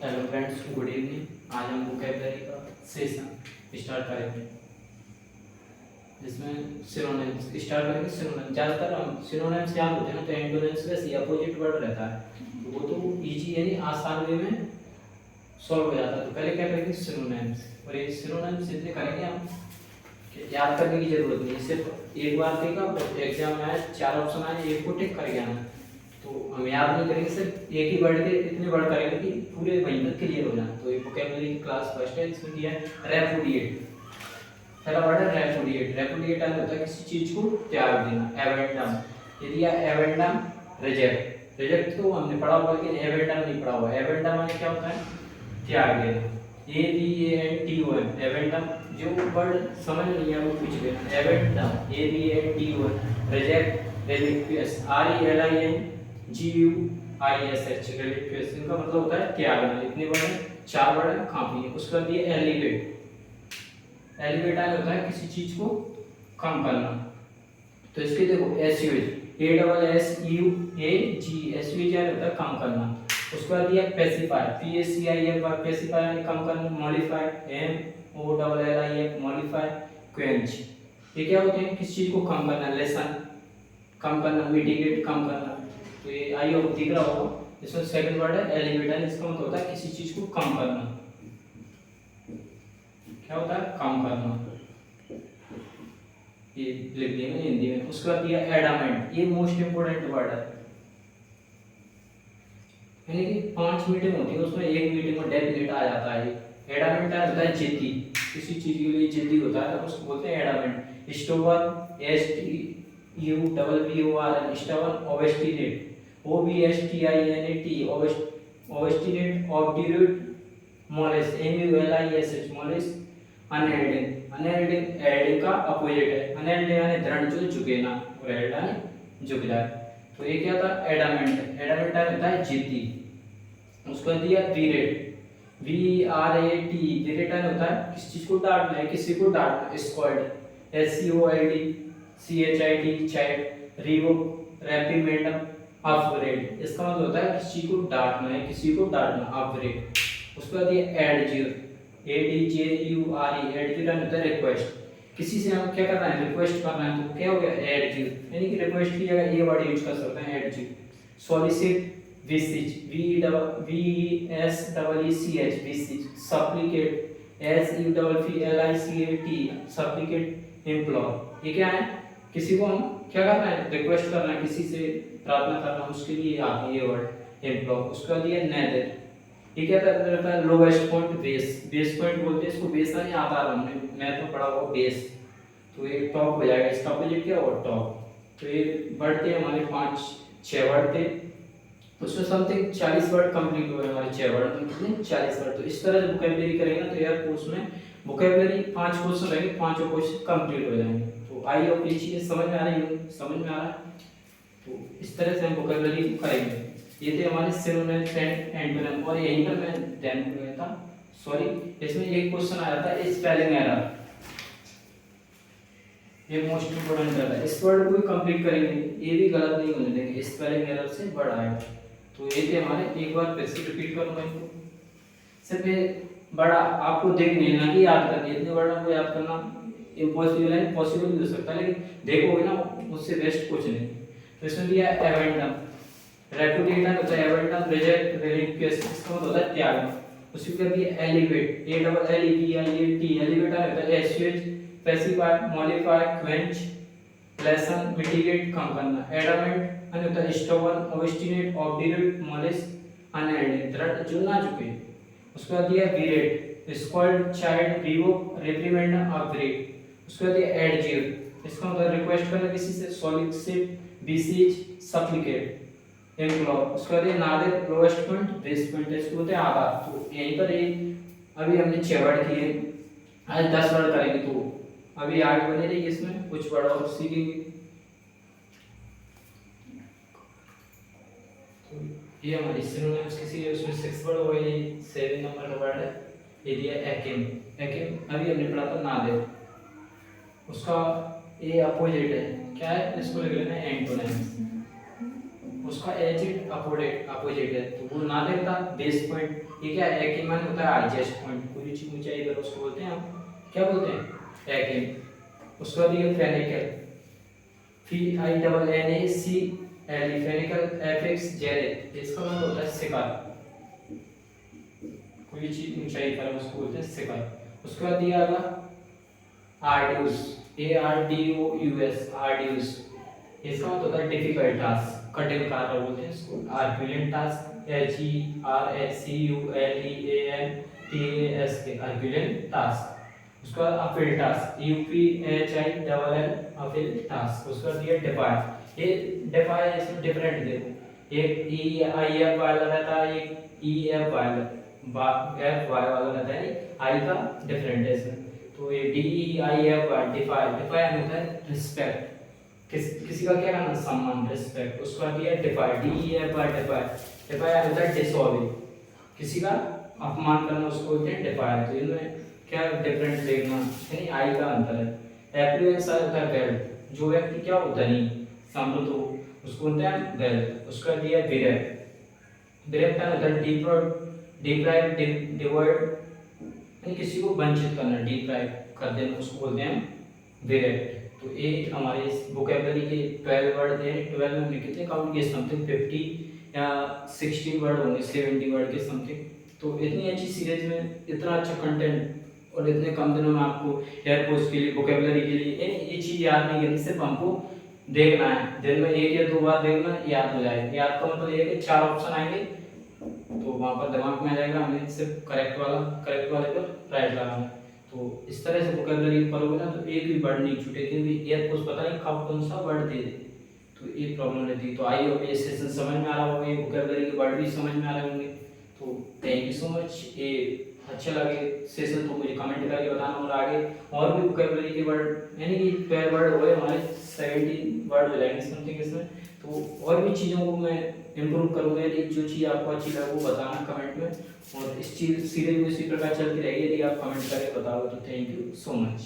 Hello friends, good evening. आज हम vocabulary का सेशन स्टार्ट करेंगे, जिसमें सिनोनिम्स स्टार्ट करेंगे। सिनोनिम्स ज़्यादातर हम सिनोनिम्स याद होते हैं ना, तो एंटोनिम्स वैसे अपोजिट वर्ड रहता है, तो वो तो इजी यानी आसान वे में सॉल्व हो जाता है। तो पहले क्या करेंगे, सिनोनिम्स। और ये सिनोनिम्स इतने करेंगे हम कि याद करने की जरूरत नहीं है, सिर्फ एक बार देगा एग्जाम में आए, 4 ऑप्शन आए, एक को टिक करके आना। तो हम याद नहीं करेंगे, सिर्फ एक ही वर्ड के इतने वर्ड करेंगे कि पूरे वहीं तक क्लियर हो जाए। तो ये वोकैबुलरी की क्लास फर्स्ट है, इसमें दिया है रेपुडिएट। पहला वर्ड है रेपुडिएट। रेपुडिएट होता है किसी चीज को त्याग देना। एवेंडम, ये दिया एवेंडम। रिजेक्ट, रिजेक्ट तो हमने पढ़ा हुआ, लेकिन एवेंडम नहीं पढ़ा हुआ। एवेंडम में क्या होता है, त्याग देना। AVENTON, एवेंडम। जो वर्ड समझ नहीं है वो पूछ लेना। एवेंडम, AVENTON। रिजेक्ट, रिलीक्वियस, RELIGUIOUS, रिलीक्वियस। इनका मतलब होता है त्यागना। इतने वर्ड हैं, 4 वर्ड हैं, काफी है। उसके बाद ये एलिवेट। एलिवेट होता है किसी चीज को कम करना। तो इसके देखो एसयूएज, ASSUAG, एसयूएज होता है कम करना। उसके बाद ये पेसिफायर, PACIFR, पेसिफायर कम करना। Modify, MOLLIF, modify. क्वेंच, ये क्या होते हैं, किसी चीज को कम करना। लेसन, कम करना। मिटिगेट, कम करना। तो ये आई होप दिख रहा होगा। इसमें सेकंड वर्ड है एलिवेटर। इसका मतलब होता है किसी चीज को कम करना। क्या होता है, कम करना। ये लिख दिया हिंदी में। उसके बाद दिया एडामेंट, ये मोस्ट इंपोर्टेंट वर्ड है। यानी कि 5 मीटिंग होती है, उसमें एक मीटिंग में डेफिनेट आ जाता है। एडामेंट होता है जिद्दी, किसी चीज के लिए जिद्दी होता है तो उसको बोलते हैं एडामेंट। स्टोवर, STUBBORN, stubborn. Obstinate, OBSTINAT, obstinate. Obdurate, mulish, MULISH, mulish. Unyielding, unyielding yielding का अपोजिट है। अनहेल्डिंग यानी दृढ़, जो झुके ना, और हेल्ड यानी झुक जाए। तो ये क्या था, एडामेंट। एडामेंट होता है जिद्दी। उसको दिया वीरेट, VRAT, वीरेट होता है किसी चीज को डांटना है, किसी को डांटना। Scold, SCOID, chide. Rebuke, reprimand. Upbraid, इसका मतलब होता है किसी को डांटना है, किसी को डांटना। अपग्रेड। उसके बाद ये एडज्यूर, ADJURE, एडज्यूर होता है रिक्वेस्ट। किसी से हम क्या कर रहे हैं, रिक्वेस्ट कर रहे हैं, तो क्या हो गया, एडज्यूर। यानी कि रिक्वेस्ट की जगह ये वर्ड यूज कर सकते हैं, adjure. Solicit, beseech, VESEECH, beseech. Supplicate, SUPPLICAT, supplicate. Implore, ये क्या है, किसी को हम क्या कर रहे हैं, रिक्वेस्ट कर रहे हैं, किसी से प्रार्थना कर रहे हैं, उसके लिए आते हैं ये वर्ड इम्प्लोर। उसके बाद ये नेदर, ये क्या रहता है, lowest point. Base, base point बोलते हैं इसको। बेस नहीं आता है, हमने मैं तो पढ़ा हुआ बेस। तो ये टॉप हो जाएगा, इसका अपोजिट क्या होगा, टॉप। तो ये वर्ड थे हमारे 5-6 वर्ड थे। उसमें समथिंग 40 वर्ड कंप्लीट हुए हमारे 6 वर्ड में। कितने, 40 वर्ड। तो इस तरह से वोकैबुलरी करेंगे ना, तो यार कोर्स में वोकैबुलरी 5 क्वेश्चन रहेंगे, 5 क्वेश्चन कंप्लीट हो जाएंगे। तो आई होप ये चीजें समझ में आ रही है, समझ में आ रहा है। तो इस तरह से हम वोकैबुलरी करेंगे। ये थे हमारे सिनोनिम्स एंड एंटोनिम। और यहीं पर मैं ध्यान गया था, सॉरी, इसमें एक क्वेश्चन आया था स्पेलिंग एरर। ये मोस्ट इंपोर्टेंट है, इस वर्ड को भी कंप्लीट करेंगे, ये भी गलत नहीं होने देंगे, स्पेलिंग एरर से वर्ड आएगा। तो ये थे हमारे, एक बार फिर से रिपीट करूंगा इनको। सिर्फ ये बड़ा आपको देखने ना कि याद करनी, इतने वर्ड को याद करना इम्पॉसिबल है, पॉसिबल भी हो सकता है, लेकिन देखोगे ना उससे बेस्ट कुछ नहीं। तो इसमें दिया एवेंडम, रेपुडिएट होता है एवेंडम। रिजेक्ट, रिलीक्वियस, इसका मतलब होता है त्यागना। उसी के बाद एलिवेट, ALLEVIAT, एलिवेट होता है assuage. Pacify, modify, quench. Lessen, mitigate, कम करना। एडामेंट होता है stubborn, obstinate, obdurate, mulish. Unyielding, दृढ़, जो ना झुके। उसके बाद दिया berate, scold, chide. Rebuke, reprimand, upbraid. उसके बाद दिया एडज्यूर, इसका मतलब रिक्वेस्ट करना किसी से। सॉलिसिट, बिसीच, सप्लिकेट। इम्प्लोर, उसके बाद ये nadir, lowest point, base point, इसको बोलते हैं आधार। तो यहीं पर ये अभी हमने 6 वर्ड किए, आज 10 वर्ड करेंगे। तो अभी आगे बने रहिए, इसमें कुछ वर्ड और सीखेंगे। तो ये हमारी सिनोनिम्स किसी उसमें 6 वर्ड हो गए, 7 नंबर का वर्ड है। ये दिया एकिम, एकिम अभी हमने पढ़ा था नादर, उसका ये अपोजिट है, क्या है, इसको लिख लेना है एंटोनिम्स। उसका एच अपोजिट है, तो वो ना देखता बेस पॉइंट। ये क्या है, कि मान होता है हाईएस्ट पॉइंट, कोई भी चीज ऊंचाई पर उसको बोलते हैं हम क्या बोलते हैं, एकिम। उसका भी finical, F I double N A C L E, finical F X Z, इसका मतलब होता है शिखर। कोई चीज ऊंचाई पर उसको बोलते हैं शिखर। उसके बाद दिया अगला arduous, A R D O U S, arduous, इसका मतलब होता है डिफिकल्ट टास्क, कठिन कार्य बोलते हैं इसको। Herculean task, H E R H C U L E A N T A S K, herculean task. उसके बाद uphill task, U P H I double L, uphill task. उसके बाद ये डिफायर, ये डिफायर इसमें डिफरेंट देखो, एक ई आई एफ वाला रहता है, एक ई एफ वाला एफ वाई वाला रहता है, आई का डिफरेंट है इसमें। तो ये D E I F Y, deify, deify होता है रिस्पेक्ट, किसी का क्या करना, सम्मान, रिस्पेक्ट। उसका दिया डिफायर, D E F I, डिफायर, deify होता है डिसऑबे, किसी का अपमान करना, उसको बोलते हैं डिफायर। तो इनमें क्या डिफरेंट देखना, यानी आई का अंतर है। एफ्लुएंस होता है वेल्थ, जो व्यक्ति क्या होता नहीं समृद्ध हो उसको बोलते हैं वेल्थ। उसका दिया विरय, विरय का होता है डिप्राइव, डिवर्ड, यानी किसी को वंचित करना, डिप्राइव कर देना, उसको बोलते हैं विरय। तो ये हमारे इस वोकैबुलरी के 12 वर्ड थे। 12 में हमने कितने काउंट किए, समथिंग 50 या 60 वर्ड होंगे, 70 वर्ड के समथिंग। तो इतनी अच्छी सीरीज में इतना अच्छा कंटेंट और इतने कम दिनों में आपको एयरफोर्स के लिए, वोकैबुलरी के लिए ये चीज़ याद नहीं करनी, सिर्फ हमको देखना है, दिन में 1 या 2 बार देखना, याद हो जाएगा। याद का मतलब ये है कि 4 ऑप्शन आएंगे तो वहाँ पर दिमाग में आ जाएगा, हमें सिर्फ करेक्ट वाले पर राइट लगाना है। तो इस तरह से वोकैबुलरी पढ़ोगे ना तो एक भी वर्ड नहीं छूटे, क्योंकि एयरफोर्स पता नहीं कब कौन सा वर्ड दे दे, तो ये प्रॉब्लम रहती है। तो आई होप ये सेशन समझ में आ रहा होगा, ये वोकैबुलरी के वर्ड भी समझ में आ रहे होंगे। तो थैंक यू सो मच। ये अच्छे लगे सेशन तो मुझे कमेंट करके बताना, और आगे और भी वोकैबुलरी के वर्ड, यानी कि 12 वर्ड हो गए हमारे, 70 वर्ड हो जाएंगे समथिंग इसमें। तो और भी चीज़ों को मैं इम्प्रूव करूँगा, यदि जो चीज़ आपको अच्छी लगे वो बताना कमेंट में, और इस चीज़ सीरीज में इसी प्रकार चलती रहेगी, यदि आप कमेंट करके बताओगे तो थैंक यू सो मच।